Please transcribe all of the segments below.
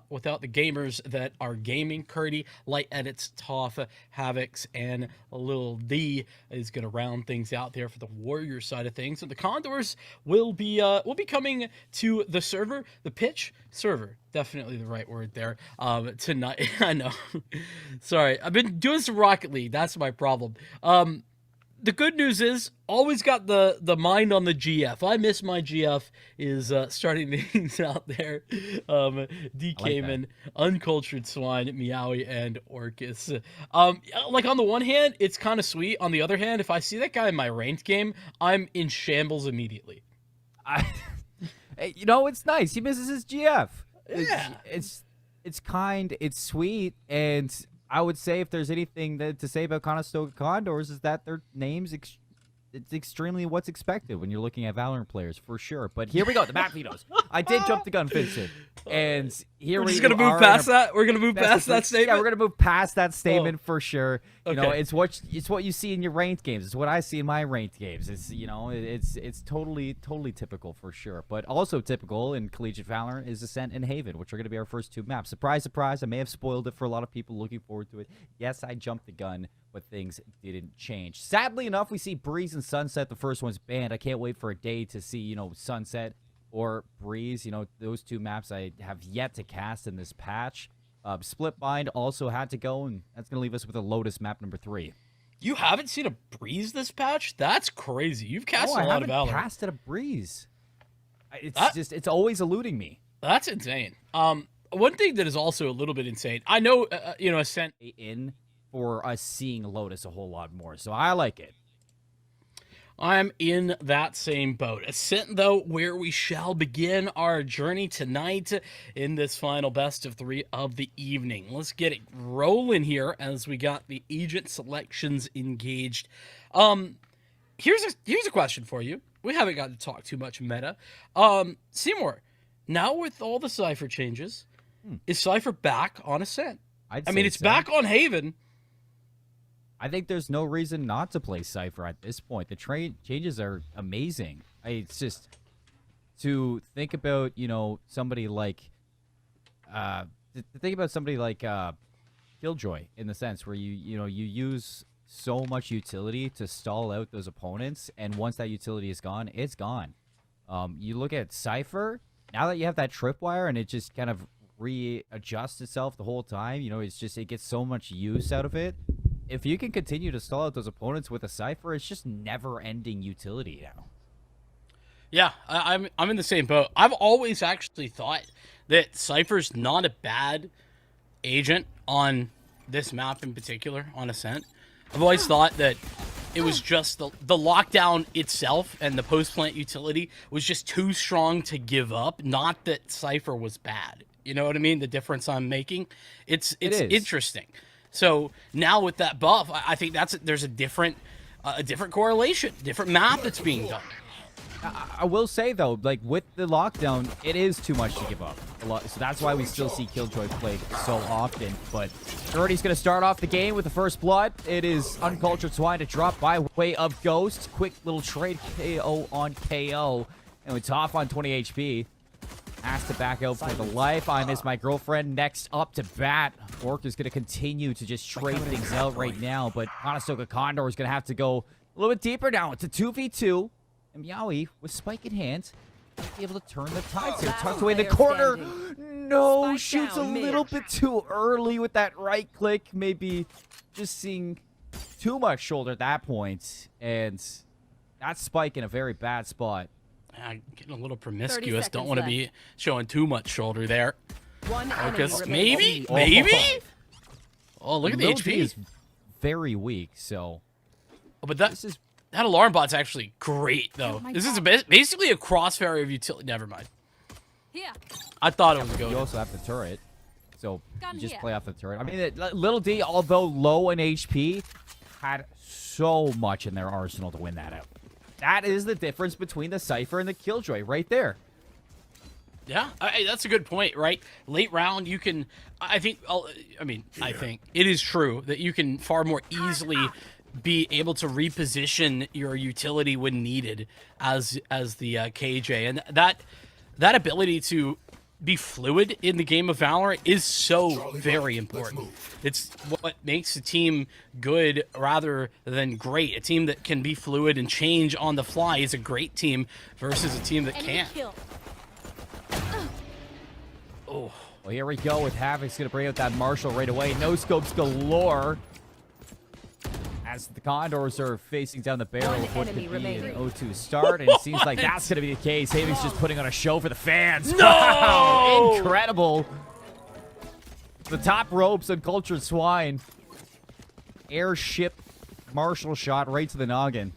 without the gamers that are gaming. Curdy, Light Edits, Toph, Havocs, and Lil D is going to round things out there for the Warrior side of things. And the Condors will be coming to the server, the pitch server. Definitely the right word there. Tonight, I know. Sorry, I've been doing some Rocket League. That's my problem. The good news is, always got the mind on the GF. I miss my GF is starting things out there. D. Cayman, Uncultured Swine, Meowie, and Orcus. Like on the one hand, it's kind of sweet. On the other hand, if I see that guy in my ranked game, I'm in shambles immediately. You know, it's nice. He misses his GF. Yeah. It's kind, it's sweet, and I would say if there's anything to say about Conestoga Condors is that their names, it's extremely what's expected when you're looking at Valorant players, for sure. But here we go, the map vetoes. I did jump the gun, Vincent. And here we're just going to move past that? We're going to move past that statement? Yeah, we're going to move past that statement for sure. You Okay. know, it's what you see in your ranked games. It's what I see in my ranked games. It's, you know, it's totally typical for sure. But also typical in Collegiate Valorant is Ascent and Haven, which are going to be our first two maps. Surprise, surprise, I may have spoiled it for a lot of people looking forward to it. Yes, I jumped the gun, but things didn't change. Sadly enough, we see Breeze and Sunset. The first one's banned. I can't wait for a day to see, you know, Sunset or Breeze. You know, those two maps I have yet to cast in this patch. Split Bind also had to go, and that's going to leave us with a Lotus map number 3. You haven't seen a Breeze this patch? That's crazy. You've cast a lot of Valorant. I haven't casted a Breeze. It's always eluding me. That's insane. One thing that is also a little bit insane, I know, you know, Ascent in for us seeing Lotus a whole lot more, so I like it. I'm in that same boat. Ascent, though, where we shall begin our journey tonight in this final best of 3 of the evening. Let's get it rolling here as we got the agent selections engaged. Here's a question for you. We haven't got to talk too much meta. CMoore, now with all the Cypher changes, is Cypher back on Ascent? I mean, it's back on Haven. I think there's no reason not to play Cypher at this point. The changes are amazing. It's just to think about, you know, somebody like Killjoy, in the sense where you use so much utility to stall out those opponents, and once that utility is gone, it's gone. You look at Cypher, now that you have that tripwire and it just kind of readjusts itself the whole time, you know, it gets so much use out of it. If you can continue to stall out those opponents with a Cypher, it's just never-ending utility now. Yeah, I'm in the same boat. I've always actually thought that Cypher's not a bad agent on this map in particular, on Ascent. I've always thought that it was just the lockdown itself and the post-plant utility was just too strong to give up, not that Cypher was bad. You know what I mean? The difference I'm making? It's interesting. So now with that buff, I think there's a different correlation, different map that's being done. I will say though, like with the lockdown, it is too much to give up. So that's why we still see Killjoy played so often. But Gertie's going to start off the game with the first blood. It is Uncultured Swine to drop by way of Ghost. Quick little trade KO on KO. And with Toph on 20 HP. Has to back out for the life. I miss my girlfriend. Next up to bat. Orc is going to continue to just trade things out right now. But Conestoga Condor is going to have to go a little bit deeper now. It's a 2v2. And Meowie, with Spike in hand, might be able to turn the tides here. Tucked away in the corner. No, shoots a little bit too early with that right click. Maybe just seeing too much shoulder at that point. And that's Spike in a very bad spot. Getting a little promiscuous. Don't want to be showing too much shoulder there. Because maybe? Oh, look at the HP. Is very weak, so. Oh, but that alarm bot's actually great, though. This is basically a crossfire of utility. Never mind. I thought it was a go. You also have the turret, so you just play off the turret. I mean, Little D, although low in HP, had so much in their arsenal to win that out. That is the difference between the Cypher and the Killjoy right there. Yeah, that's a good point, right? Late round, you can, I think it is true that you can far more easily be able to reposition your utility when needed as the KJ. And that ability to be fluid in the game of Valorant is so very important. It's what makes a team good rather than great. A team that can be fluid and change on the fly is a great team versus a team that can't. Oh. Well, here we go with Havoc's going to bring out that Marshall right away. No scopes galore. As the Condors are facing down the barrel of what could be an 0-2 start, and it seems like that's going to be the case. Havoc's just putting on a show for the fans. No! Wow, incredible. The top ropes on Cultured Swine. Airship Marshall shot right to the noggin.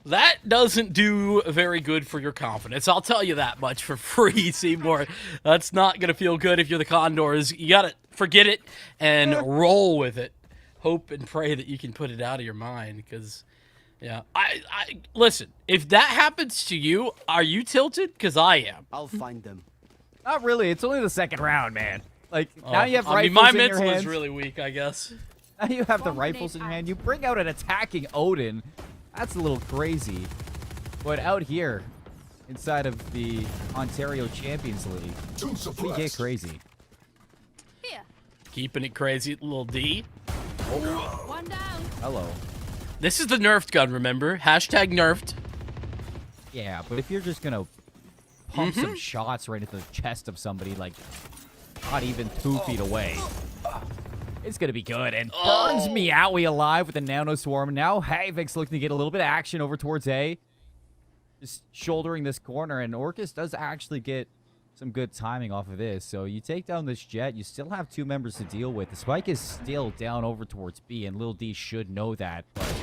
That doesn't do very good for your confidence. I'll tell you that much for free, CMoore. That's not going to feel good if you're the Condors. You got to forget it and roll with it. Hope and pray that you can put it out of your mind, because, yeah. I listen, if that happens to you, are you tilted? Because I am. I'll find them. Not really. It's only the second round, man. Like, now you have I mean, rifles my in your mental hands. is really weak, I guess. Now you have the rifles in your hand. You bring out an attacking Odin. That's a little crazy. But out here, inside of the Ontario Champions League, we get crazy. Here. Keeping it crazy, little D. One down. Hello. This is the nerfed gun, remember? Hashtag nerfed. Yeah, but if you're just going to pump some shots right into the chest of somebody, like, not even 2 feet away, it's going to be good. And burns Meowie alive with the Nano Swarm. Now Havoc's looking to get a little bit of action over towards A. Just shouldering this corner, and Orcus does actually get some good timing off of this. So you take down this Jet, you still have 2 members to deal with. The spike is still down over towards B, and Lil D should know that. But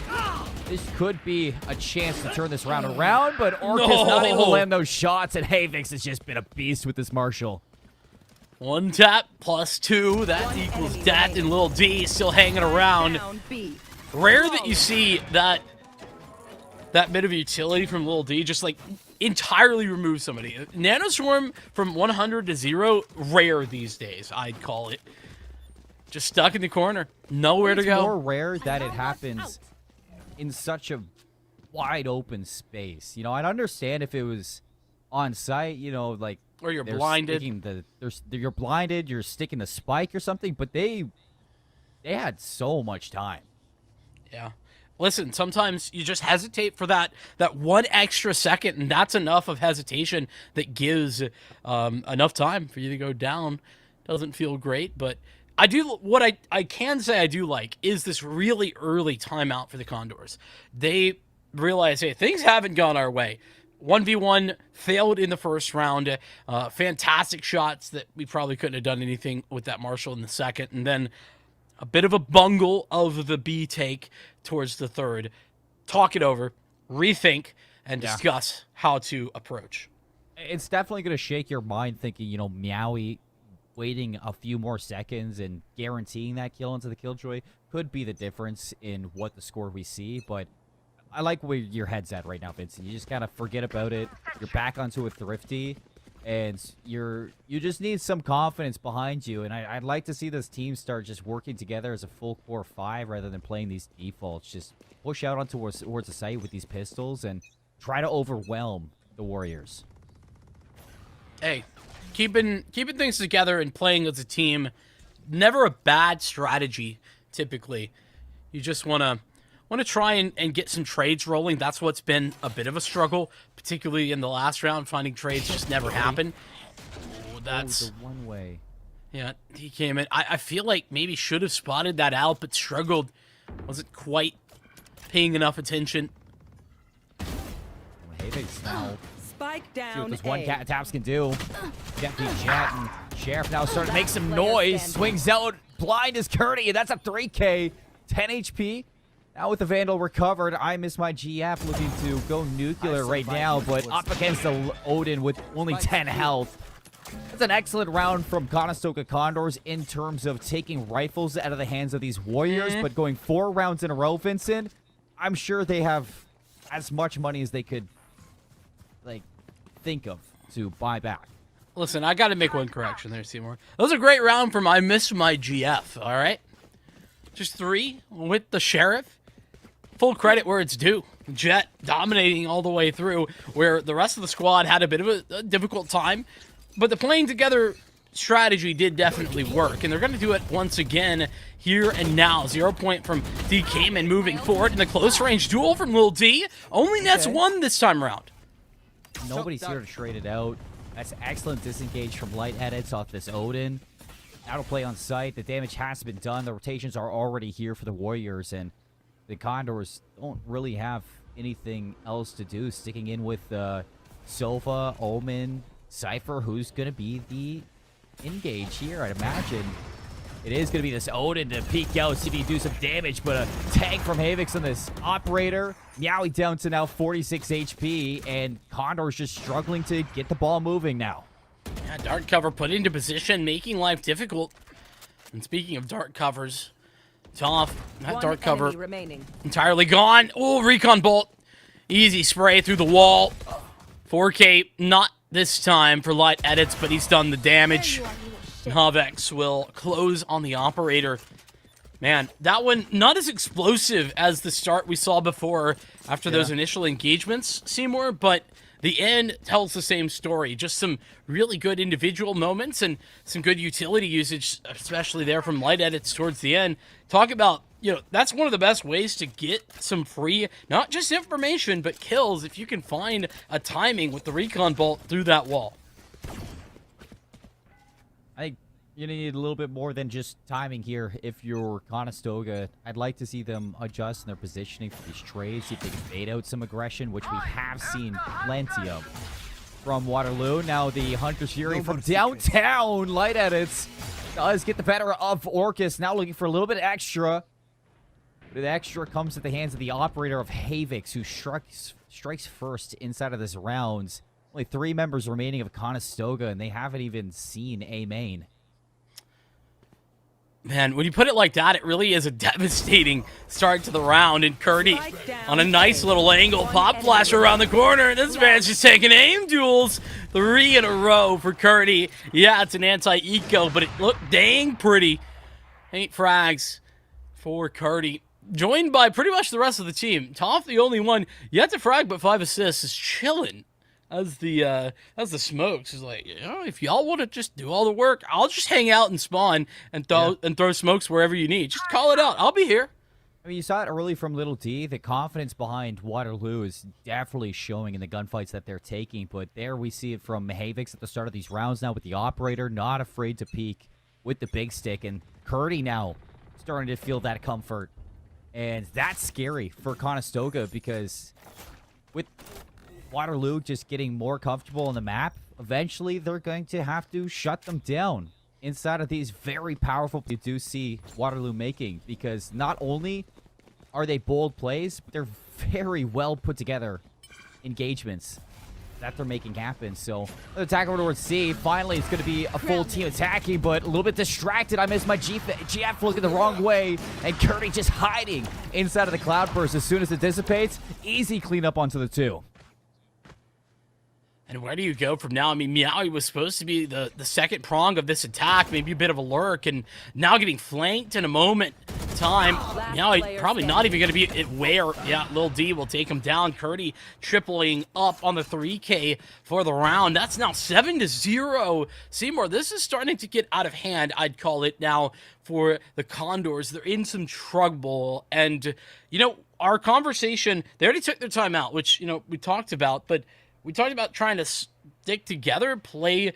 this could be a chance to turn this round around, but Orcus not able to land those shots, and Havoc's has just been a beast with this Marshall. 1 tap plus 2, that equals that, and Lil D still hanging around. Rare that you see that bit of utility from Lil D just like entirely remove somebody. Nanoswarm from 100 to 0, rare these days, I'd call it. Just stuck in the corner, nowhere to go. It's more rare that it happens in such a wide open space. You know, I'd understand if it was on site, you know, like, or you're blinded. You're blinded, you're sticking the spike or something, but they had so much time. Yeah. Listen, sometimes you just hesitate for that 1 extra second, and that's enough of hesitation that gives enough time for you to go down. Doesn't feel great, but what I can say I do like is this really early timeout for the Condors. They realize, hey, things haven't gone our way. 1v1 failed in the first round. Fantastic shots that we probably couldn't have done anything with that Marshall in the second, and then a bit of a bungle of the B take towards the third. Talk it over, rethink, and discuss how to approach. It's definitely going to shake your mind thinking, you know, Meowie waiting a few more seconds and guaranteeing that kill into the Killjoy could be the difference in what the score we see, but I like where your head's at right now, Vincent. You just kind of forget about it. You're back onto it thrifty, and you just need some confidence behind you. And I'd like to see this team start just working together as a full core 5 rather than playing these defaults. Just push out onto towards the site with these pistols and try to overwhelm the Warriors. Hey, keeping things together and playing as a team, never a bad strategy. Typically, you just want to try and get some trades rolling. That's what's been a bit of a struggle, particularly in the last round. Finding trades just never happen. Oh, that's the one way. Yeah, he came in. I feel like maybe should have spotted that out, but struggled. Wasn't quite paying enough attention. Havoc's now. Spike down. See what this one cat taps can do. Jet and Sheriff now starting to make some noise. Swings out. Blind is Curdy, and that's a 3K. 10 HP. Now with the Vandal recovered, I miss my GF looking to go nuclear right now, but up against the Odin with only 10 health. That's an excellent round from Conestoga Condors in terms of taking rifles out of the hands of these Warriors, but going 4 rounds in a row, Vincent, I'm sure they have as much money as they could, like, think of to buy back. Listen, I got to make one correction there, CMoore. That was a great round from I missed my GF, all right? Just 3 with the Sheriff. Full credit where it's due. Jet dominating all the way through, where the rest of the squad had a bit of a difficult time. But the playing together strategy did definitely work, and they're going to do it once again here and now. 0 point from D Cayman moving forward in the close range duel from Lil D. Only nets one this time around. Nobody's here to trade it out. That's excellent disengage from Light Edits off this Odin. Auto play on site. The damage has been done. The rotations are already here for the Warriors, and the Condors don't really have anything else to do. Sticking in with Sova, Omen, Cypher, who's going to be the engage here, I'd imagine. It is going to be this Odin to peek out, see if he can do some damage, but a tank from Havix on this Operator. Meowie down to now 46 HP, and Condor's just struggling to get the ball moving now. Yeah, dark cover put into position, making life difficult. And speaking of dark covers, Toph, that dark cover entirely gone. Oh, Recon Bolt. Easy spray through the wall. 4K, not this time for Light Edits, but he's done the damage. Havix will close on the Operator. Man, that one not as explosive as the start we saw before after those initial engagements, CMoore, but the end tells the same story. Just some really good individual moments and some good utility usage, especially there from Light Edits towards the end. Talk about, you know, that's one of the best ways to get some free, not just information, but kills if you can find a timing with the Recon Bolt through that wall. I think you need a little bit more than just timing here if you're Conestoga. I'd like to see them adjust in their positioning for these trades, see if they can fade out some aggression, which we have seen plenty of from Waterloo. Now the Hunter's Fury from downtown. Light Edits does get the better of Orcus. Now looking for a little bit extra. But the extra comes at the hands of the Operator of Havix, who strikes first inside of this round. Only 3 members remaining of Conestoga, and they haven't even seen a main. Man, when you put it like that, it really is a devastating start to the round. And Curdy on a nice little angle. Pop flash around the corner. This man's just taking aim duels. 3 in a row for Curdy. Yeah, it's an anti-eco, but it looked dang pretty. 8 frags for Curdy. Joined by pretty much the rest of the team. Toph, the only one yet to frag, but 5 assists, is chilling. As the smokes is like, you know, if y'all want to just do all the work, I'll just hang out and spawn and throw smokes wherever you need. Just call it out. I'll be here. I mean, you saw it early from Little D. The confidence behind Waterloo is definitely showing in the gunfights that they're taking. But there we see it from Havix at the start of these rounds now with the Operator, not afraid to peek with the big stick. And Curdy now starting to feel that comfort. And that's scary for Conestoga because with Waterloo just getting more comfortable on the map, eventually they're going to have to shut them down inside of these very powerful you do see Waterloo making, because not only are they bold plays, but they're very well put together engagements that they're making happen. So attack over towards C. Finally, it's going to be a full team attacking, but a little bit distracted. I missed my GF looking the wrong way, and Curdy just hiding inside of the Cloudburst. As soon as it dissipates, easy cleanup onto the 2. And where do you go from now? I mean, Meowie was supposed to be the second prong of this attack, maybe a bit of a lurk, and now getting flanked in a moment in time. Meowie probably not even going to be where. Yeah, Lil D will take him down. Curdy tripling up on the 3K for the round. That's now 7-0. CMoore, this is starting to get out of hand, I'd call it now, for the Condors. They're in some trouble, and, you know, our conversation, they already took their time out, which, you know, we talked about, but we talked about trying to stick together, play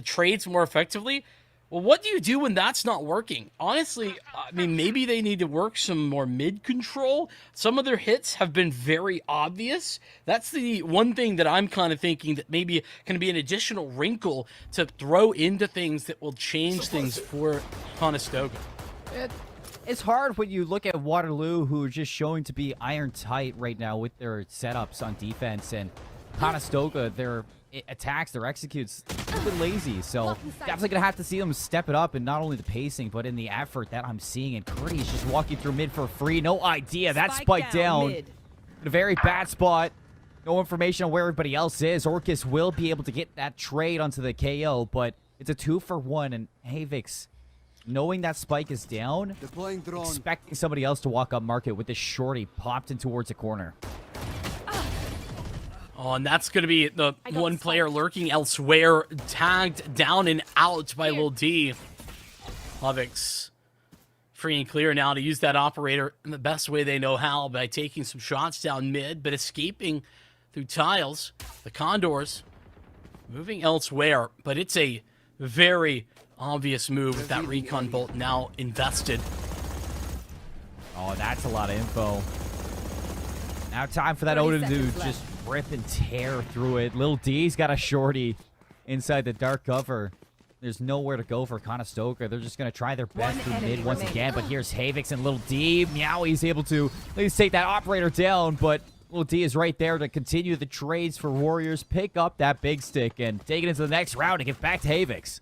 trades more effectively. Well, what do you do when that's not working? Honestly, I mean, maybe they need to work some more mid-control. Some of their hits have been very obvious. That's the one thing that I'm kind of thinking that maybe can be an additional wrinkle to throw into things that will change things for Conestoga. It's hard when you look at Waterloo, who are just showing to be iron tight right now with their setups on defense, and Conestoga, their attacks, their executes, a little bit lazy. So definitely going to have to see them step it up, and not only the pacing, but in the effort that I'm seeing. And Curdy is just walking through mid for free. No idea. That spike down in a very bad spot. No information on where everybody else is. Orcus will be able to get that trade onto the KO, but it's a 2-for-1. And Havix, knowing that spike is down, expecting somebody else to walk up market with this shorty popped in towards a corner. Oh, and that's going to be the I got one spiked. player lurking elsewhere, tagged down and out by Lil D. Havix free and clear now to use that operator in the best way they know how by taking some shots down mid, but escaping through tiles. The Condors moving elsewhere, but it's a very obvious move with that recon bolt now invested. Oh, that's a lot of info. Now time for that 30 Odin to seconds left. just rip and tear through it. Lil D's got a shorty inside the dark cover. There's nowhere to go for Conestoga. They're just going to try their best One through enemy mid once remaining. again. But here's Havix and Lil D. Meowie's able to at least take that operator down. But Lil D is right there to continue the trades for Warriors. Pick up that big stick and take it into the next round and get back to Havix.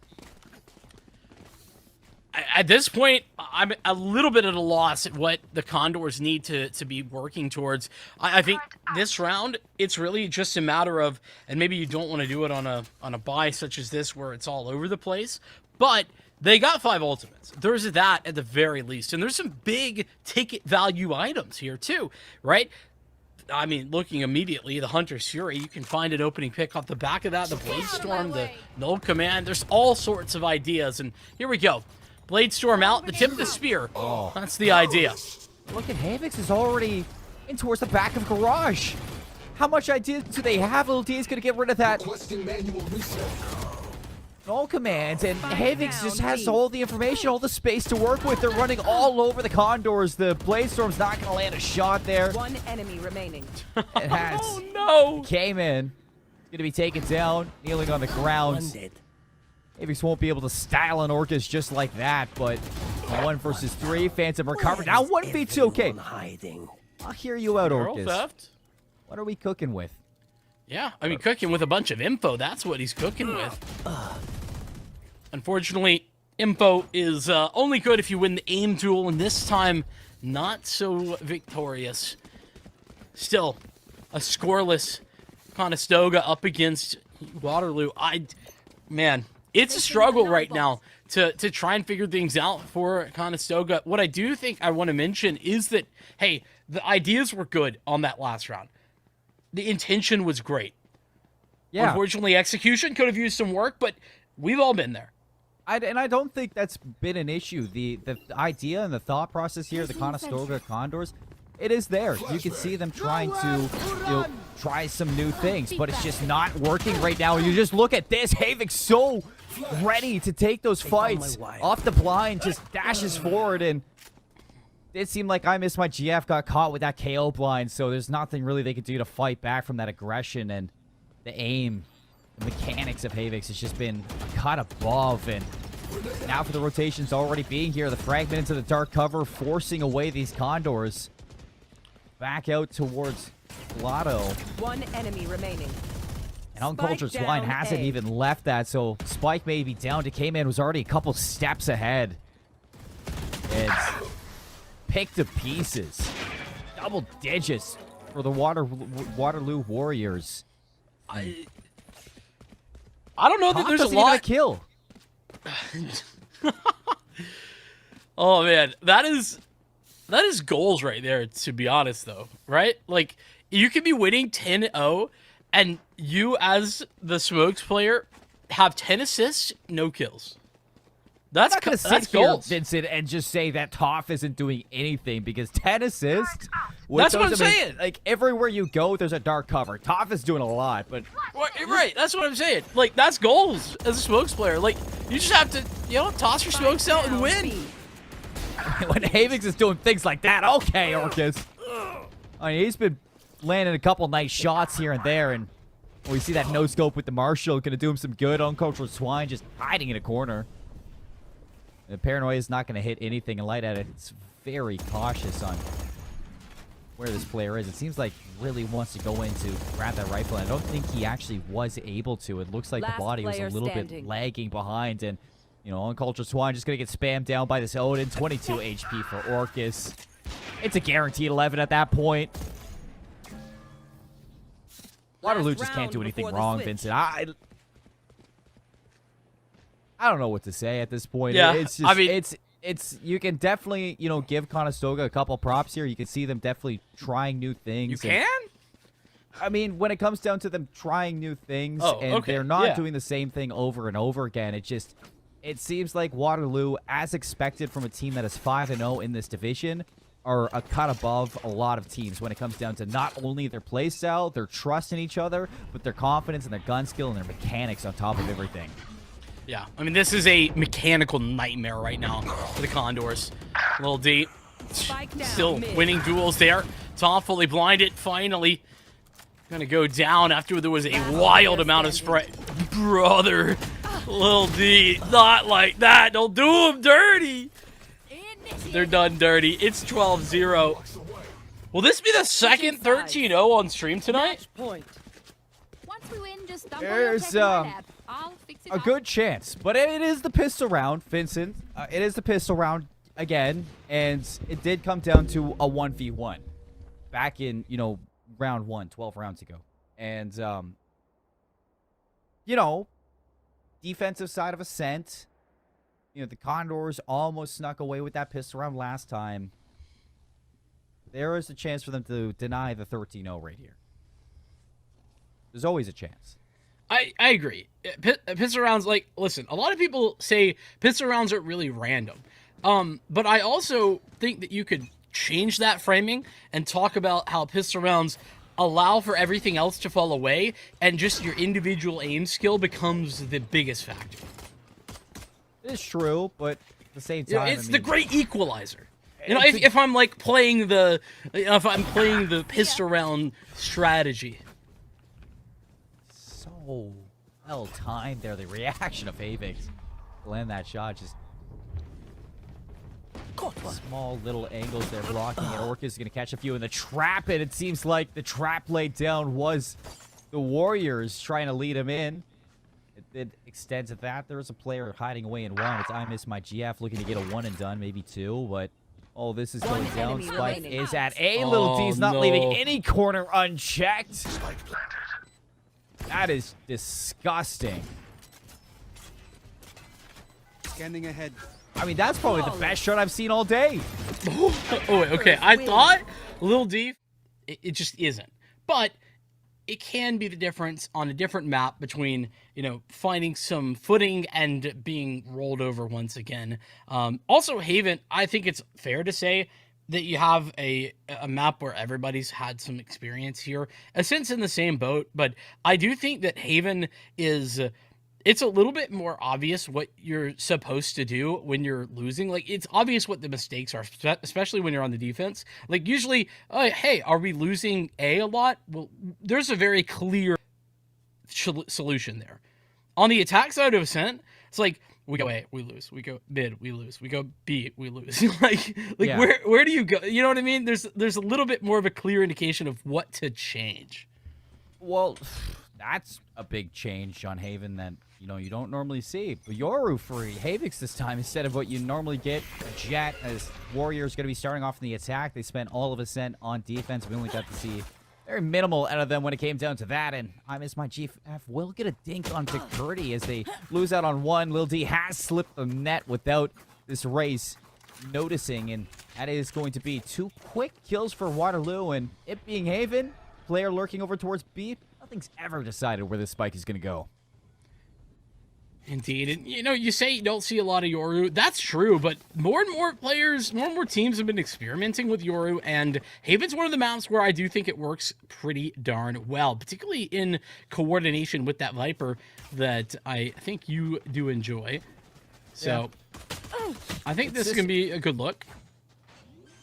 At this point, I'm a little bit at a loss at what the Condors need to be working towards. I think this round, it's really just a matter of, and maybe you don't want to do it on a buy such as this where it's all over the place, but they got 5 ultimates. There's that at the very least, and there's some big ticket value items here too, right? I mean, looking immediately, the Hunter's Fury, you can find an opening pick off the back of that, the Blade Storm, the Null Command. There's all sorts of ideas, and here we go. Blade Storm out, the tip of the spear. Oh. That's the idea. Look at Havix is already in towards the back of Garage. How much idea do they have? Lil D is going to get rid of that. All commands, and Havix just has all the information, all the space to work with. They're running all over the Condors. The Blade Storm's not going to land a shot there. One enemy remaining. It has. Oh, no. Came in. Going to be taken down, kneeling on the ground. Havix won't be able to style an Orcus just like that, but 1 versus 3, Phantom recovered. Now 1v2, okay. I'll hear you out, Girl Orcus. theft? What are we cooking with? Yeah, I mean, cooking with a bunch of info. That's what he's cooking with. Unfortunately, info is only good if you win the aim duel, and this time, not so victorious. Still, a scoreless Conestoga up against Waterloo. Man, it's a struggle right now to try and figure things out for Conestoga. What I do think I want to mention is that, hey, the ideas were good on that last round. The intention was great. Yeah. Unfortunately, execution could have used some work, but we've all been there. And I don't think that's been an issue. The idea and the thought process here, the Conestoga Condors, it is there. You can see them trying to try some new things, but it's just not working right now. You just look at this. Havix so ready to take those fights off the blind, just dashes forward, and it seemed like I missed my GF, got caught with that KO blind, so there's nothing really they could do to fight back from that aggression, and the aim, the mechanics of Havix has just been cut above, and now for the rotations already being here, the fragment into the dark cover, forcing away these Condors. Back out towards Lotto. One enemy remaining. And Uncultured Spike Swine down hasn't A. even left that, so Spike may be down to K-Man, was already a couple steps ahead. It's picked to pieces. Double digits for the Waterloo Warriors. I don't know that there's a Doesn't even lot. kill. Oh man, that is goals right there, to be honest though, right? Like, you could be winning 10-0 and you as the Smokes player have 10 assists, no kills. That's I'm not gonna that's sit here, goals. Vincent, and just say that Toph isn't doing anything, because 10 assists. with That's what those, I'm I mean, saying. Like, everywhere you go, there's a dark cover. Toph is doing a lot, but Right, that's what I'm saying. Like, that's goals as a Smokes player. Like, you just have to, toss your smokes out and win. when Havix is doing things like that, okay, Orcus. I mean, he's been landing a couple nice shots here and there, and we see that no-scope with the Marshall going to do him some good. Uncultured Swine just hiding in a corner. The Paranoia is not going to hit anything, and Light at it, it's very cautious on where this player is. It seems like he really wants to go in to grab that rifle, and I don't think he actually was able to. It looks like Last the body was a player little standing. bit lagging behind, and Uncultured Swine just going to get spammed down by this Odin. 22 HP for Orcus. It's a guaranteed 11 at that point. Waterloo just can't do anything wrong, Vincent. I don't know what to say at this point. Yeah, It's just, I mean- it's you can definitely, give Conestoga a couple props here. You can see them definitely trying new things. You and- can? I mean, when it comes down to them trying new things and okay, they're not yeah. doing the same thing over and over again, it seems like Waterloo, as expected from a team that is 5-0 in this division, are a cut above a lot of teams when it comes down to not only their play style, their trust in each other, but their confidence and their gun skill and their mechanics on top of everything. Yeah, I mean, this is a mechanical nightmare right now for the Condors. Little D, Spike down, still mid. winning duels there. Top fully blinded, finally. Gonna go down after there was a wild amount of spray. Brother, Little D, not like that. Don't do them dirty. They're done dirty. It's 12-0. Will this be the second 13-0 on stream tonight? Point. Once we win, just dump There's, all your tech in my lab. I'll fix it A up. good chance, but it is the pistol round, Vincent. It is the pistol round again, and it did come down to a 1v1 back in, round 1, 12 rounds ago. And, defensive side of Ascent, the Condors almost snuck away with that pistol round last time. There is a chance for them to deny the 13-0 right here. There's always a chance. I agree. Pistol rounds, listen, a lot of people say pistol rounds are really random. But I also think that you could change that framing and talk about how pistol rounds allow for everything else to fall away, and just your individual aim skill becomes the biggest factor. It is true, but at the same time, It's the great equalizer. If I'm playing the pistol round strategy. So well timed there. The reaction of Havix to land that shot, just small little angles there blocking it. Orcus is going to catch a few in the trap, and it seems like the trap laid down was the Warriors trying to lead him in. It did extend to that. There was a player hiding away in one. It's I Miss My GF looking to get a one and done, maybe two, but oh, this is going down. enemy Spike remaining. is at A. Little D's not leaving any corner unchecked. That is disgusting. Scanning ahead. I mean, that's probably the best shot I've seen all day. Oh, wait, okay. I thought Lil D, it just isn't. But it can be the difference on a different map between, finding some footing and being rolled over once again. Also, Haven, I think it's fair to say that you have a map where everybody's had some experience here. Ascent's in the same boat, but I do think that Haven is... it's a little bit more obvious what you're supposed to do when you're losing. It's obvious what the mistakes are, especially when you're on the defense. Usually, hey, are we losing A lot? Well, there's a very clear solution there. On the attack side of Ascent, it's we go A, we lose. We go mid, we lose. We go B, we lose. Yeah. Where do you go? You know what I mean? There's a little bit more of a clear indication of what to change. Well, that's a big change on Haven that, you don't normally see. But Yoru for Havix this time instead of what you normally get. Jet, as Warriors going to be starting off in the attack. They spent all of Ascent on defense. We only got to see very minimal out of them when it came down to that. And I Miss My GF will get a dink onto Curdy as they lose out on one. Lil D has slipped the net without this race noticing. And that is going to be 2 quick kills for Waterloo. And it being Haven, player lurking over towards B. Nothing's ever decided where this spike is going to go. Indeed. And, you say you don't see a lot of Yoru. That's true, but more and more players, more and more teams have been experimenting with Yoru, and Haven's one of the maps where I do think it works pretty darn well, particularly in coordination with that Viper that I think you do enjoy. So, I think this can be a good look.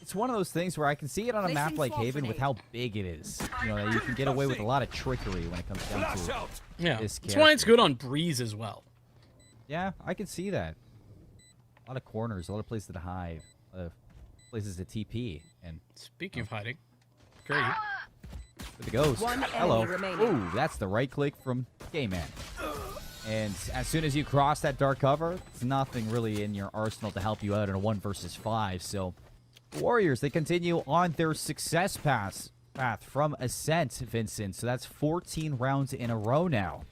It's one of those things where I can see it on a map like Haven with how big it is. That you can get away with a lot of trickery when it comes down to Yeah, this that's why it's character. good on Breeze as well. Yeah, I can see that. A lot of corners, a lot of places to hide, places to TP, and Speaking of hiding, great. with the ghost. One enemy Hello. remaining. Ooh, that's the right click from Game Man. And as soon as you cross that dark cover, it's nothing really in your arsenal to help you out in a 1 versus 5. So, the Warriors, they continue on their success path from Ascent, Vincent. So that's 14 rounds in a row now.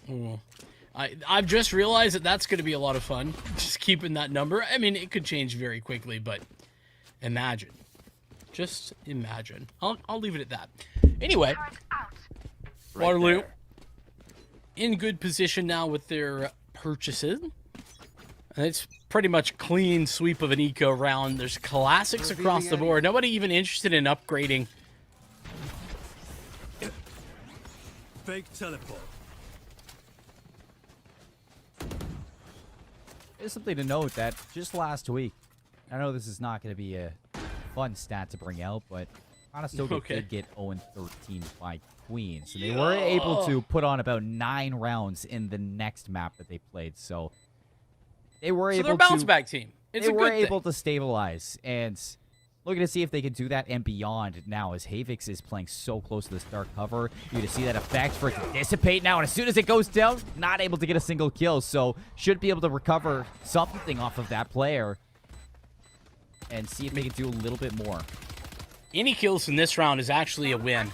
Ooh. I've just realized that that's going to be a lot of fun, just keeping that number. I mean, it could change very quickly, but imagine. Just imagine. I'll leave it at that. Anyway, Waterloo in good position now with their purchases. And it's pretty much clean sweep of an eco round. There's classics across the board. Nobody even interested in upgrading. Fake teleport. There's something to note that just last week, I know this is not going to be a fun stat to bring out, but Conestoga did get 0-13 by Queens. So they were able to put on about 9 rounds in the next map that they played. So they were able they're a bounce back team. It's they a were good able thing. to stabilize and looking to see if they can do that and beyond now as Havix is playing so close to the start cover. You to see that effect for it to dissipate now, and as soon as it goes down, not able to get a single kill. So should be able to recover something off of that player and see if they can do a little bit more. Any kills in this round is actually a win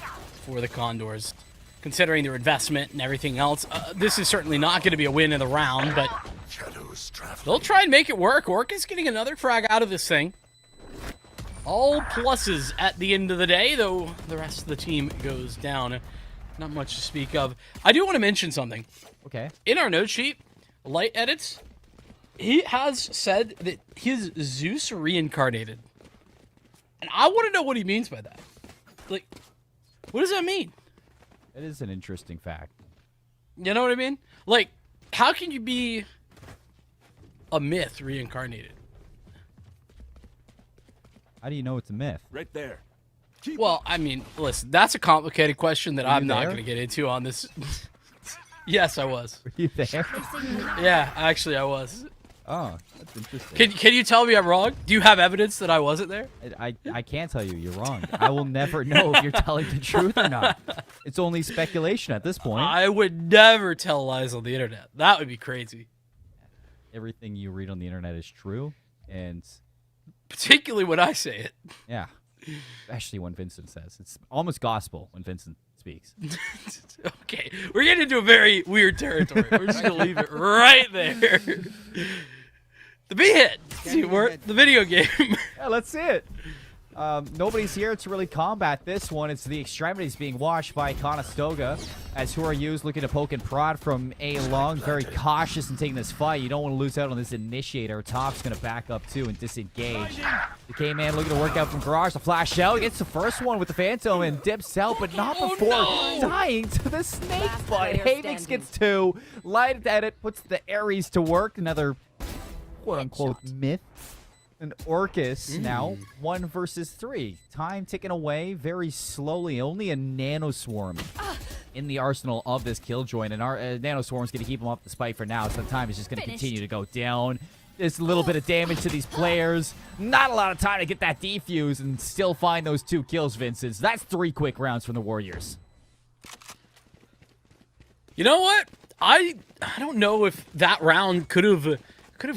for the Condors, considering their investment and everything else. This is certainly not going to be a win in the round, but they'll try and make it work. Orca's getting another frag out of this thing. All pluses at the end of the day, though the rest of the team goes down. Not much to speak of. I do want to mention something. Okay. In our note sheet, Light Edits, he has said that his Zeus reincarnated. And I want to know what he means by that. Like, what does that mean? It is an interesting fact. You know what I mean? Like, how can you be a myth reincarnated? How do you know it's a myth? Right there. Well, I mean, listen, that's a complicated question that Were you I'm not there? going to get into on this. Yes, I was. Were you there? Yeah, actually, I was. Oh, that's interesting. Can you tell me I'm wrong? Do you have evidence that I wasn't there? I can't tell you. You're wrong. I will never know if you're telling the truth or not. It's only speculation at this point. I would never tell lies on the internet. That would be crazy. Everything you read on the internet is true, and Particularly when I say it. yeah, especially when Vincent says it's almost gospel when Vincent speaks. Okay, we're getting into a very weird territory. We're just going to leave it right there. The B-Hit. CMoore, the video game. Yeah, let's see it. Nobody's here to really combat this one. It's the extremities being washed by Conestoga as Who Are You's looking to poke and prod from A long. Very cautious in taking this fight. You don't want to lose out on this initiator. Top's going to back up too and disengage. The K-Man looking to work out from Garage. The flash out. Gets the first one with the Phantom and dips out, but not before dying to the snake bite. player Havix standing. gets 2. Light Edit puts the Ares to work. Another quote-unquote myth. And Orcus now 1 versus 3. Time ticking away very slowly. Only a nanoswarm in the arsenal of this Killjoy. And our nanoswarm's going to keep him off the spike for now. So the time is just going to continue to go down. There's a little bit of damage to these players. Not a lot of time to get that defuse and still find those 2 kills, Vincent. That's 3 quick rounds from the Warriors. You know what? I don't know if that round could have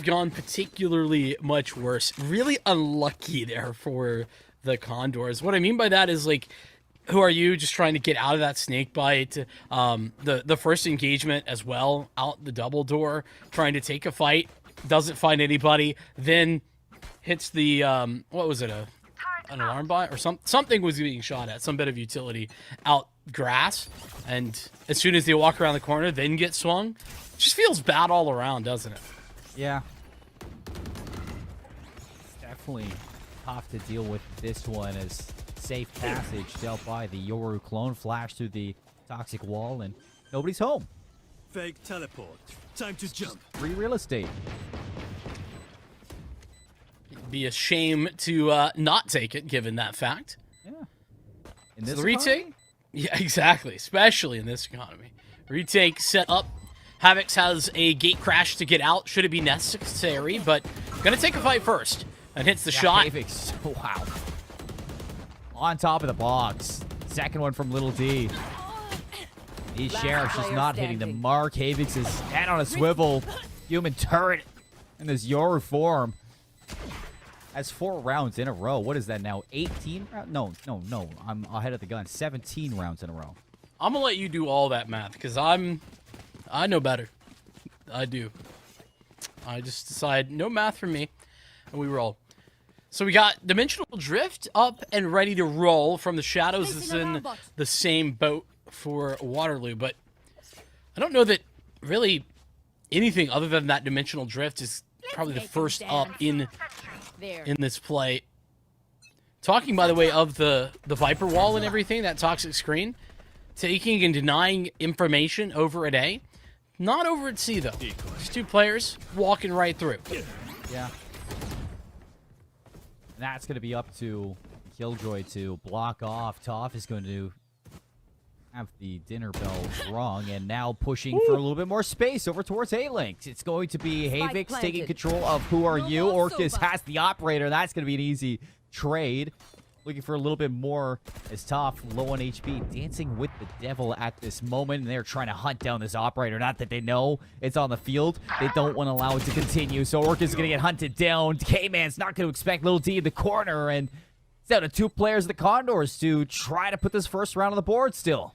gone particularly much worse. Really unlucky there for the Condors. What I mean by that is, like, Who Are You just trying to get out of that snake bite? The first engagement as well, out the double door, trying to take a fight, doesn't find anybody, then hits the, what was it, an alarm bot? Or something was being shot at, some bit of utility out grass, and as soon as they walk around the corner, then get swung. It just feels bad all around, doesn't it? Yeah. It's definitely tough to deal with this one as safe passage dealt by the Yoru clone. Flash through the toxic wall and nobody's home. Fake teleport. Time to jump. Free real estate. It'd be a shame to not take it, given that fact. Yeah. In So this the retake? economy? Yeah, exactly. Especially in this economy. Retake set up. Havix has a gate crash to get out. Should it be necessary, but gonna take a fight first. And hits the shot. Havix. Wow. On top of the box. Second one from Little D. These Last sheriffs just player not hitting the standing. mark. Havix is head on a swivel. Human turret in this Yoru form. That's 4 rounds in a row. What is that now? 18 rounds? No. I'm ahead of the gun. 17 rounds in a row. I'm gonna let you do all that math, because I know better. I do. I just decide no math for me, and we roll. So we got Dimensional Drift up and ready to roll from the shadows. This is Placing a in robot. the same boat for Waterloo, but I don't know that really anything other than that Dimensional Drift is probably the make 'em first up dance. There. in this play. Talking, by the way, of the Viper wall and everything, that toxic screen, taking and denying information over at A. Not over at C, though. Just two players walking right through. Yeah. And that's going to be up to Killjoy to block off. Toph is going to have the dinner bell rung, and now pushing for a little bit more space over towards A-Link. It's going to be Havix planted. taking control of Who Are You. more Orcus soba. has the operator. That's going to be an easy trade. Looking for a little bit more as Toph, low on HP, dancing with the devil at this moment. And they're trying to hunt down this operator. Not that they know it's on the field. They don't want to allow it to continue. So Orcus is going to get hunted down. K-Man's not going to expect Little D in the corner. And it's down to two players of the Condors to try to put this first round on the board still.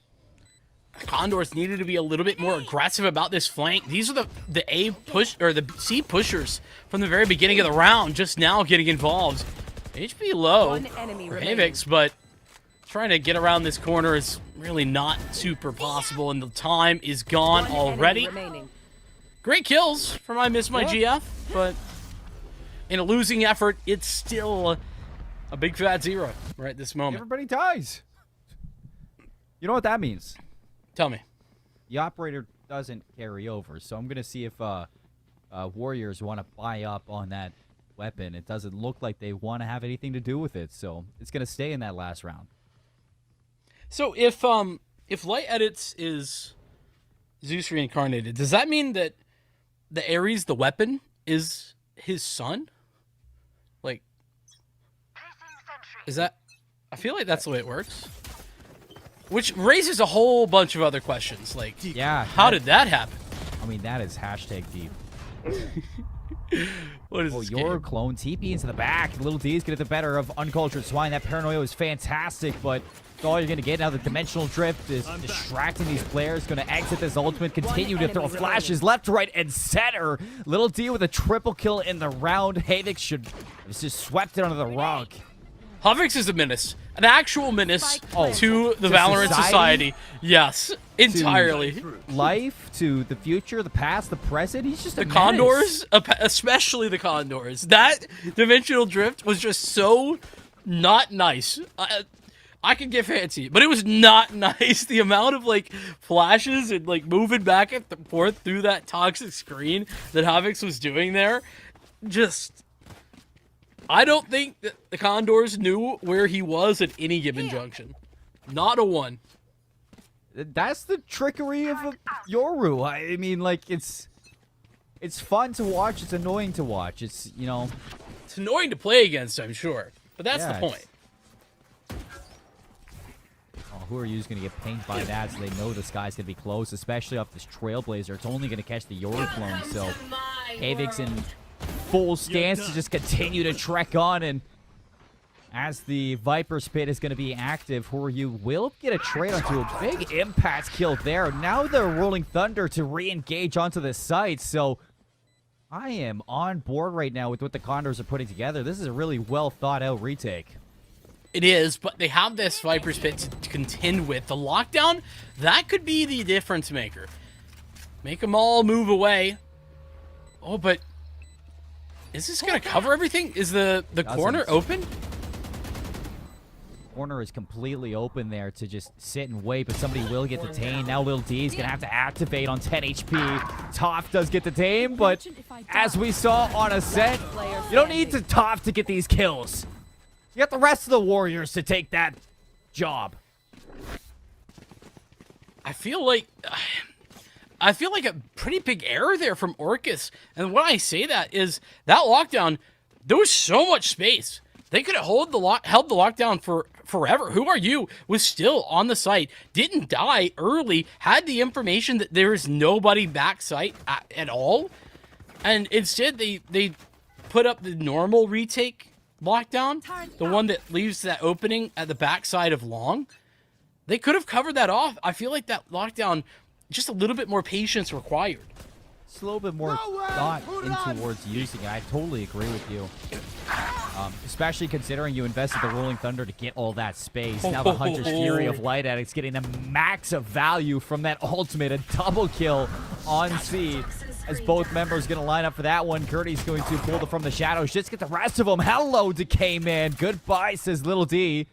Condors needed to be a little bit more aggressive about this flank. These are the A push or the C pushers from the very beginning of the round, just now getting involved. HP low One enemy for remaining. Havix, but trying to get around this corner is really not super possible, and the time is gone One already. enemy remaining. Great kills from I Miss My GF, but in a losing effort, it's still a big fat 0 right at this moment. Everybody dies. You know what that means? Tell me. The operator doesn't carry over, so I'm going to see if Warriors want to buy up on that weapon. It doesn't look like they want to have anything to do with it, so it's going to stay in that last round. So if Light Edits is Zeus reincarnated, does that mean that the Ares, the weapon, is his son? Like, is that? I feel like that's the way it works. Which raises a whole bunch of other questions, like, Yeah. how did that happen? I mean, that is hashtag deep. What is Oh, this your game? clone TP into the back. Little D's get the better of Uncultured Swine. That paranoia was fantastic, but it's all you're going to get now. The Dimensional Drift is distracting these players. Going to exit this ultimate. Continue to throw enemy flashes left, right, and center. Little D with a triple kill in the round. Havix should have just swept it under the rug. Havix is a menace, an actual menace to the To Valorant society? society. Yes, entirely. Life, to the future, the past, the present. He's just The a menace. Condors, especially the Condors. That Dimensional Drift was just so not nice. I could get fancy, but it was not nice. The amount of like flashes and like moving back and forth through that toxic screen that Havix was doing there, just. I don't think that the Condors knew where he was at any given junction. Not a one. That's the trickery of Yoru. I mean, like, it's fun to watch. It's annoying to watch. It's, you know. It's annoying to play against, I'm sure. But that's Yeah, the point. Oh, Who Are You is going to get pinged by that, so they know this guy's going to be close, especially off this Trailblazer. It's only going to catch the Yoru clone, so Havix in full stance to just continue to trek on, and as the Viper's Pit is going to be active, Who Are You will get a trade onto a big impact kill there. Now they're rolling Thunder to re-engage onto the site, so I am on board right now with what the Condors are putting together. This is a really well thought out retake. It is, but they have this Viper's Pit to contend with. The lockdown, that could be the difference maker. Make them all move away. Oh, but is this going to cover everything? Is the corner open? Corner is completely open there to just sit and wait, but somebody will get detained. Now Lil D is going to have to activate on 10 HP. Toph does get detained, but as we saw on Ascent, you don't need to Toph to get these kills. You got the rest of the Warriors to take that job. I feel like a pretty big error there from Orcus. And when I say that is that lockdown, there was so much space. They could have held the lockdown for forever. Who Are You was still on the site, didn't die early, had the information that there is nobody back site at all. And instead they put up the normal retake lockdown, the one that leaves that opening at the backside of long. They could have covered that off. I feel like that lockdown, just a little bit more patience required. It's a little bit more thought in towards using it. I totally agree with you. Especially considering you invested the Rolling Thunder to get all that space. Now the Hunter's Fury of Light Addicts getting the max of value from that ultimate. A double kill on C. As both members going to line up for that one. Gertie's going to pull from the shadows. Just get the rest of them. Hello, Decay Man. Goodbye, says Little D.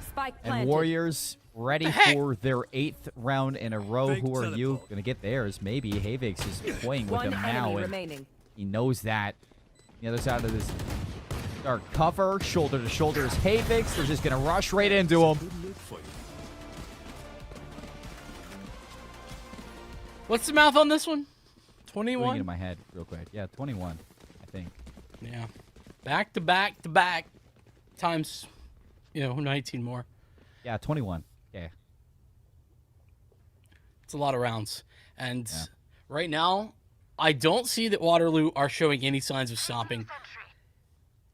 Spike And planted. Warriors ready for their 8th round in a row. Fake Who are you teleport. going to get theirs? Maybe Havix is toying with One them now. enemy And remaining. he knows that. The other side of this dark cover, shoulder to shoulder is Havix. They're just going to rush right into him. Good look for you. What's the math on this one? Putting it in 21? my head real quick. Yeah, 21, I think. Yeah. Back to back to back times, 19 more. Yeah, 21. Yeah. It's a lot of rounds. And right now, I don't see that Waterloo are showing any signs of stopping.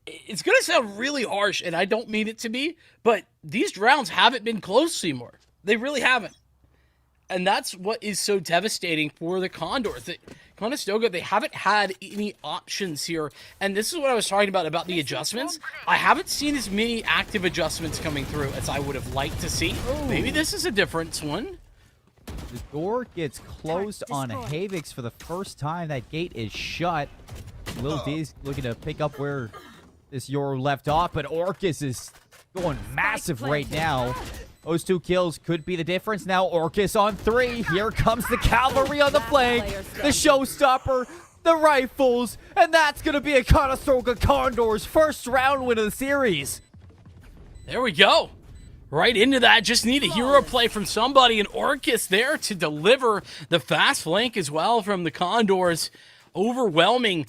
It's going to sound really harsh, and I don't mean it to be, but these rounds haven't been close, CMoore. They really haven't. And that's what is so devastating for the Condors. That Conestoga, they haven't had any options here. And this is what I was talking about the adjustments. I haven't seen as many active adjustments coming through as I would have liked to see. Maybe this is a different one. The door gets closed on Havix for the first time. That gate is shut. Lil D's looking to pick up where this Euro left off, but Orcus is going massive right now. Those 2 kills could be the difference. Now Orcus on 3. Here comes the cavalry on the flank. The showstopper, the rifles, and that's going to be a Conestoga Condors first round win of the series. There we go. Right into that. Just need a hero play from somebody. And Orcus there to deliver the fast flank as well from the Condors. Overwhelming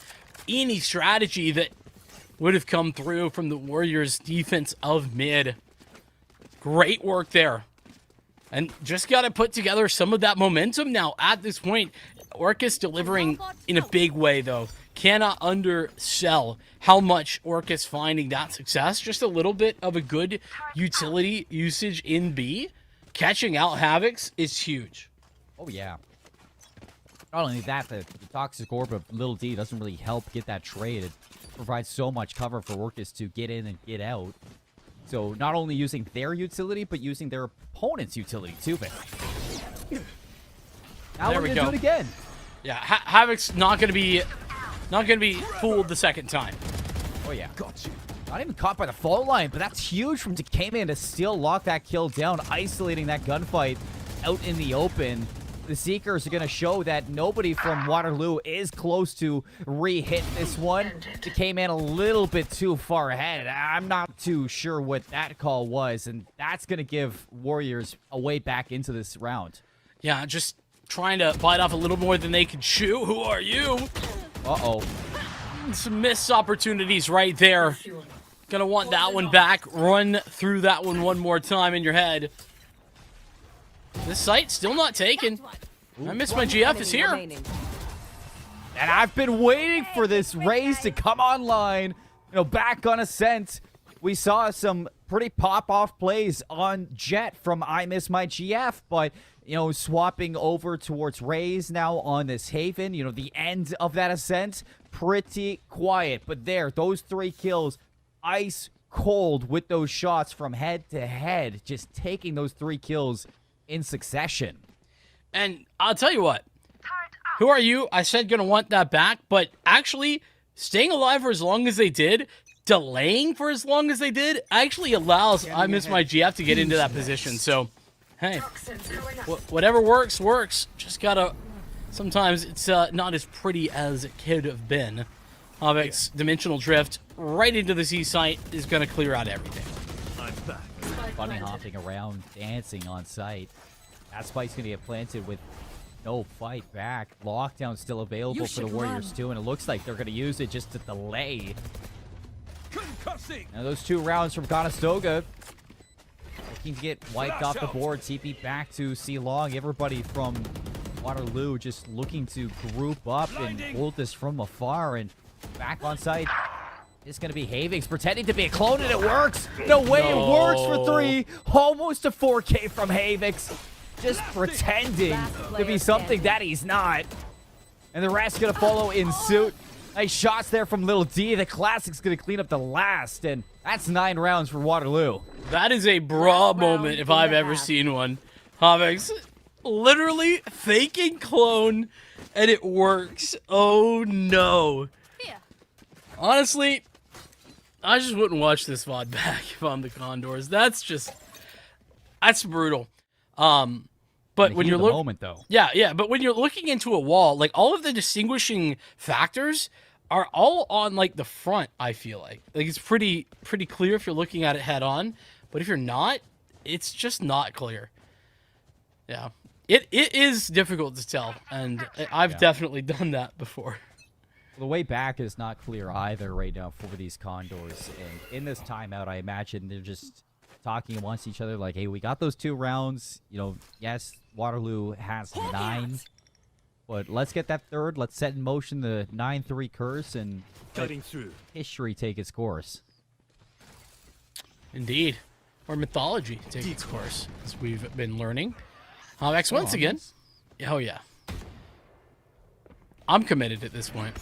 any strategy that would have come through from the Warriors' defense of mid. Great work there. And just got to put together some of that momentum now at this point. Orcus delivering in a big way, though. Cannot undersell how much Orcus finding that success. Just a little bit of a good utility usage in B. Catching out Havocs is huge. Oh, yeah. Not only that, the Toxic Orb of Little D doesn't really help get that trade. It provides so much cover for Orcus to get in and get out. So not only using their utility, but using their opponent's utility too. But now There we're we gonna go. do it again. Yeah, Havoc's not gonna be fooled the second time. Oh yeah. Not even caught by the fault line, but that's huge from Decay Man to still lock that kill down, isolating that gunfight out in the open. The Seekers are going to show that nobody from Waterloo is close to re-hit this one. Decay Man a little bit too far ahead. I'm not too sure what that call was, and that's going to give Warriors a way back into this round. Yeah, just trying to bite off a little more than they can chew. Who are you? Uh-oh. Some missed opportunities right there. Gonna want that one back. Run through that one more time in your head. This site still not taken. I miss my GF is here. And I've been waiting for this raise to come online. Back on Ascent, we saw some pretty pop-off plays on Jet from I Miss My GF, but, swapping over towards Raze now on this Haven, the end of that Ascent, pretty quiet. But those 3 kills, ice cold with those shots from head to head, just taking those 3 kills in succession. And I'll tell you what. Who are you? I said gonna want that back, but actually staying alive for as long as they did, delaying for as long as they did, actually allows I Miss My GF to get into that position. So, hey, whatever works. Just gotta, sometimes it's not as pretty as it could have been. Havoc's Dimensional Drift right into the C site is gonna clear out everything. I'm back. Bunny hopping around, dancing on site. That spike's going to get planted with no fight back. Lockdown still available for the Warriors too, and it looks like they're going to use it just to delay. Concussing. Now those 2 rounds from Conestoga looking to get wiped off the board. TP back to C Long. Everybody from Waterloo just looking to group up and hold this from afar, and back on site. It's going to be Havix pretending to be a clone, and it works. No way, it works for 3. Almost a 4K from Havix. Just pretending to be something that he's not. And the rest going to follow in suit. Nice shots there from Little D. The Classic's going to clean up the last, and that's 9 rounds for Waterloo. That is a bra moment if I've ever seen one. Havix literally faking clone, and it works. Oh no. Here. Honestly, I just wouldn't watch this VOD back if I'm the Condors. That's brutal. But when you're looking, moment though, yeah, but when you're looking into a wall, like all of the distinguishing factors are all on like the front. I feel like it's pretty clear if you're looking at it head on. But if you're not, it's just not clear. Yeah, it is difficult to tell, and I've definitely done that before. the way back is not clear either right now for these Condors. And in this timeout, I imagine they're just talking amongst each other like, hey, we got those 2 rounds. You know, yes, Waterloo has 9. But let's get that 3rd. Let's set in motion the 9-3 curse and Cutting through. history take its course. Indeed. Or mythology take its course, as we've been learning. X once again. Oh, yeah. I'm committed at this point.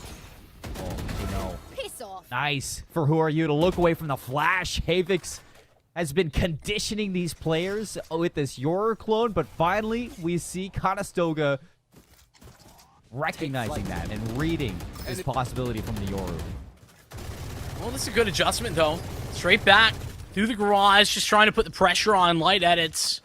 Oh, no. Piss off. Nice for Who Are You to look away from the flash. Havix has been conditioning these players with this Yoru clone, but finally we see Conestoga recognizing that and reading this possibility from the Yoru. Well, this is a good adjustment, though. Straight back through the garage, just trying to put the pressure on. Light edits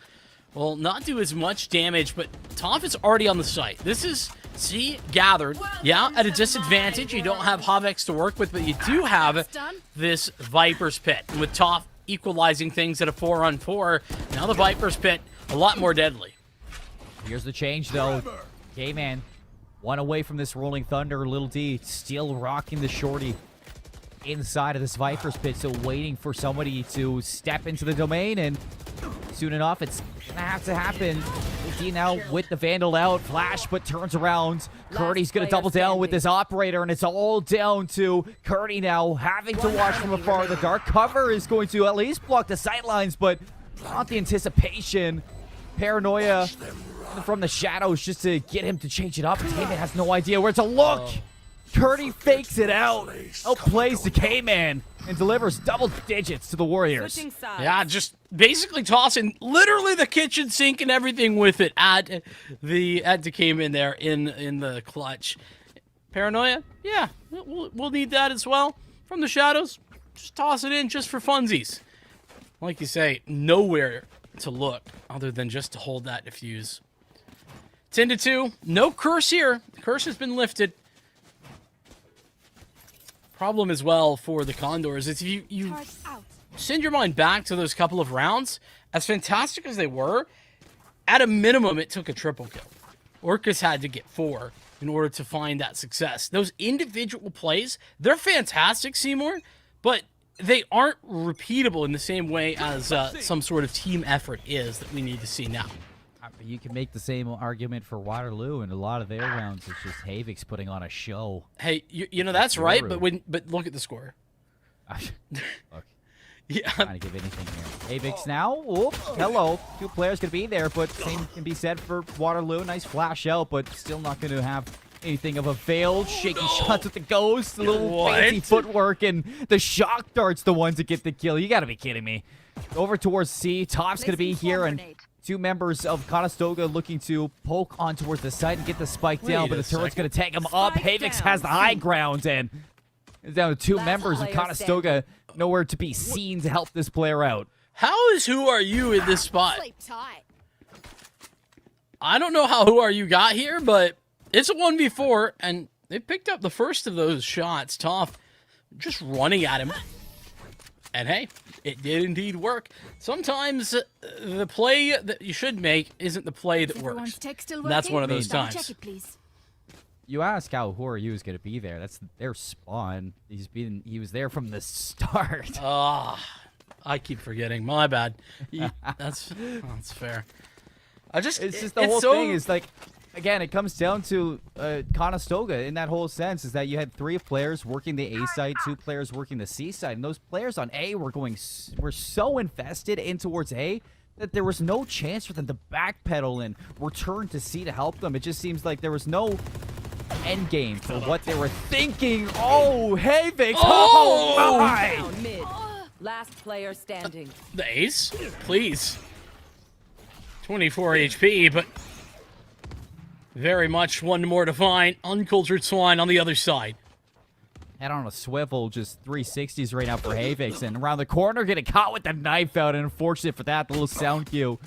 will not do as much damage, but Toph is already on the site. This is C gathered. Yeah, at a disadvantage. You don't have Havix to work with, but you do have this Viper's Pit. And with Toph equalizing things at a 4-on-4, now the Viper's Pit a lot more deadly. Here's the change, though. K-Man, 1 away from this Rolling Thunder. Little D still rocking the shorty inside of this Viper's Pit, so waiting for somebody to step into the domain, and soon enough, it's gonna have to happen. D now with the Vandal out, flash, but turns around. Curdy's gonna double down with this operator, and it's all down to Curdy now having to watch from afar. The dark cover is going to at least block the sightlines, but not the anticipation. Paranoia from the shadows just to get him to change it up. K-Man has no idea where to look. Curdy fakes it out, outplays the K-Man, and delivers double digits to the Warriors. Yeah, just basically tossing literally the kitchen sink and everything with it at the K-Man there in the clutch. Paranoia, yeah, we'll need that as well. From the shadows, just toss it in just for funsies. Like you say, nowhere to look other than just to hold that defuse. 10-2, no curse here. The curse has been lifted. Problem as well for the Condors is if you send your mind back to those couple of rounds, as fantastic as they were, at a minimum it took a triple kill. Orcus had to get 4 in order to find that success. Those individual plays, they're fantastic, CMoore, but they aren't repeatable in the same way as some sort of team effort is that we need to see now. You can make the same argument for Waterloo, and a lot of their rounds it's just Havix putting on a show. Hey, you know that's right, but look at the score. Look, yeah, trying to give anything here. Havix now. Oops, hello. 2 players could be there, but same can be said for Waterloo. Nice flash out, but still not going to have anything of a veiled. Shaky shots with the ghost, a little fancy footwork, and the shock dart's the ones that get the kill. You got to be kidding me. Over towards C. Top's going to be here, and 2 members of Conestoga looking to poke on towards the side and get the spike down, but the turret's going to take him up. Havix has the high ground, and it's down to 2 members of Conestoga. Nowhere to be seen to help this player out. How is Who Are You in this spot? Sleep tight. I don't know how Who Are You got here, but it's a 1v4, and they picked up the first of those shots. Toph just running at him. And hey, it did indeed work. Sometimes the play that you should make isn't the play that works. And that's one of those times. Check it, please. You ask how Who Are You is going to be there. That's their spawn. He was there from the start. I keep forgetting. My bad. That's fair. It's just the whole thing is like, again, it comes down to Conestoga in that whole sense is that you had 3 players working the A side, 2 players working the C side, and those players on A were so invested in towards A that there was no chance for them to backpedal and return to C to help them. It just seems like there was no end game for what they were thinking. Oh, Havix! Oh! Oh my! Down mid. Last player standing. The ace? Please. 24 HP, but very much one more to find. Uncultured Swine on the other side. Head on a swivel, just 360s right now for Havix. And around the corner, getting caught with the knife out. And unfortunate for that, the little sound cue.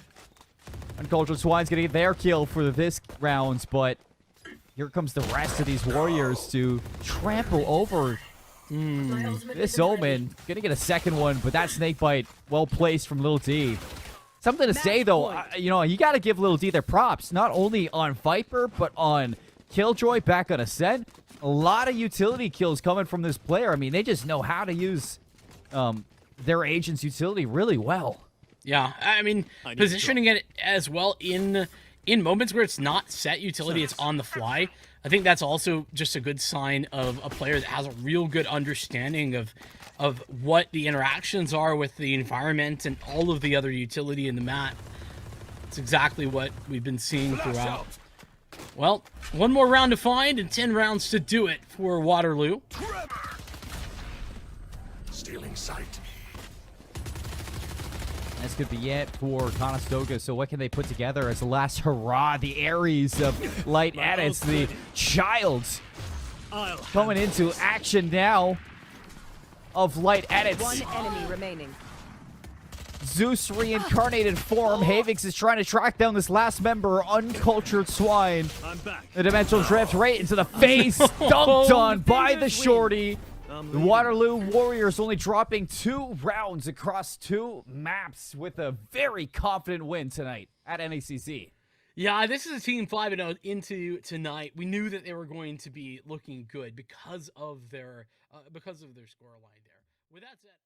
Uncultured Swine's going to get their kill for this round, but here comes the rest of these warriors to trample over this Omen. Going to get a second one, but that snake bite well placed from Lil D. Something to say, though, you know, you got to give Lil D their props. Not only on Viper, but on Killjoy back on Ascent. A lot of utility kills coming from this player. I mean, they just know how to use their agent's utility really well. Yeah, I mean, positioning it as well in moments where it's not set utility, it's on the fly. I think that's also just a good sign of a player that has a real good understanding of what the interactions are with the environment and all of the other utility in the map. It's exactly what we've been seeing throughout. Well, one more round to find and 10 rounds to do it for Waterloo. Stealing sight. This could be it for Conestoga. So what can they put together as the last hurrah? The Ares of Light Edits, the child coming into action now of Light Edits. One enemy remaining. Zeus reincarnated form. Havix is trying to track down this last member, Uncultured Swine. I'm back. The Dimensional Drift right into the face, dunked on by the shorty. The Waterloo Warriors only dropping 2 rounds across 2 maps with a very confident win tonight at NECC. Yeah, this is a team 5-0 into tonight. We knew that they were going to be looking good because of their scoreline there. With that said,